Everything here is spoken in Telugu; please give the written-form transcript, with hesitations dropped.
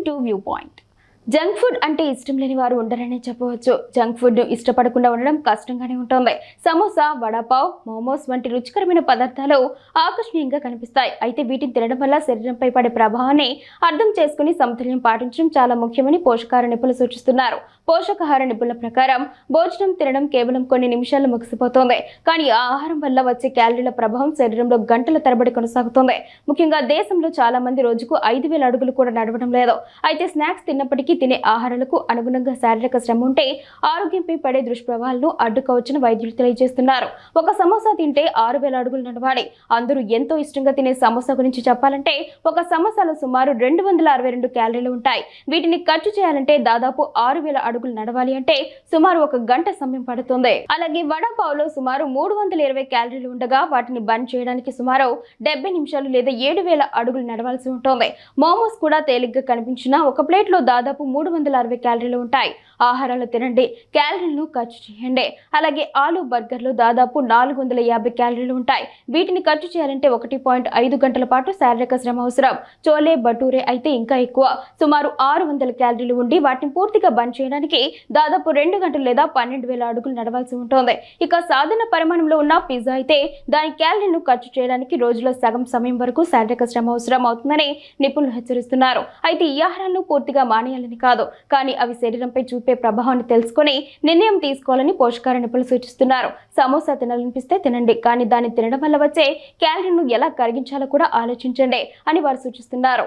To view point. Junk food అంటే ఇష్టం లేని వారు ఉండరనే చెప్పవచ్చు. జంక్ ఫుడ్ ను ఇష్టపడకుండా ఉండడం కష్టంగానే ఉంటుంది. సమోసా, వడాపావ్, మోమోస్ వంటి రుచికరమైన పదార్థాలు ఆకర్షణీయంగా కనిపిస్తాయి. అయితే వీటిని తినడం వల్ల శరీరంపై పడే ప్రభావాన్ని అర్థం చేసుకుని సమతుల్యం పాటించడం చాలా ముఖ్యమని పోషకాహార నిపుణులు సూచిస్తున్నారు. పోషకాహార నిపుణుల ప్రకారం భోజనం తినడం కేవలం కొన్ని నిమిషాల్లో ముగిసిపోతుంది. కానీ ఆ ఆహారం వల్ల వచ్చే క్యాలరీల ప్రభావం శరీరంలో గంటల తరబడి కొనసాగుతుంది. ముఖ్యంగా దేశంలో చాలా మంది రోజుకు 5,000 అడుగులు కూడా నడవడం లేదు. అయితే స్నాక్స్ తిన్నప్పటికీ తినే ఆహారాలకు అనుగుణంగా శారీరక శ్రమ ఉంటే ఆరోగ్యంపై పడే దుష్ప్రభావాలను అడ్డుకోవచ్చని వైద్యులు తెలియజేస్తున్నారు. ఒక సమోసా తింటే 6,000 అడుగులు నడవాలి. అందరూ ఎంతో ఇష్టంగా తినే సమోసా గురించి చెప్పాలంటే ఒక సమోసాలో సుమారు 262 క్యాలరీలు ఉంటాయి. వీటిని ఖర్చు చేయాలంటే దాదాపు 6,000 అడుగులు నడవాలి అంటే సుమారు 1 గంట సమయం పడుతుంది. అలాగే వడాపావ్లో సుమారు 320 క్యాలరీలు ఉండగా వాటిని బర్న్ చేయడానికి సుమారు 70 నిమిషాలు లేదా 7,000 అడుగులు నడవాల్సి ఉంటుంది. మోమోస్ కూడా తేలిగ్గా కనిపించినా ఒక ప్లేట్లో దాదాపు 360 క్యాలరీలు ఉంటాయి. ఆహారాలు తినండి, క్యాలరీలను ఖర్చు చేయండి. అలాగే ఆలు బర్గర్లో దాదాపు 450 క్యాలరీలు ఉంటాయి. వీటిని ఖర్చు చేయాలంటే 1.5 గంటల పాటు శారీరక శ్రమ అవసరం. చోలే భటూరే అయితే ఇంకా ఎక్కువ, సుమారు 600 క్యాలరీలు ఉండి వాటిని పూర్తిగా బంద్ చేయడానికి దాదాపు 2 గంటలు లేదా 12,000 అడుగులు నడవాల్సి ఉంటుంది. ఇక సాధారణ పరిమాణంలో ఉన్న పిజ్జా అయితే దాని క్యాలరీలను ఖర్చు చేయడానికి రోజులో సగం సమయం వరకు శారీరక శ్రమ అవసరం అవుతుందని నిపుణులు హెచ్చరిస్తున్నారు. అయితే ఈ ఆహారాలను పూర్తిగా మానేయాలని కాదు, కానీ అవి శరీరంపై చూపే ప్రభావాన్ని తెలుసుకొని నిర్ణయం తీసుకోవాలని పోషకాహార నిపుణులు సూచిస్తున్నారు. సమోసా తినాలనిపిస్తే తినండి, కానీ దాన్ని తినడం వల్ల వచ్చే క్యాలరీలను ఎలా కరిగించాలో కూడా ఆలోచించండి అని వారు సూచిస్తున్నారు.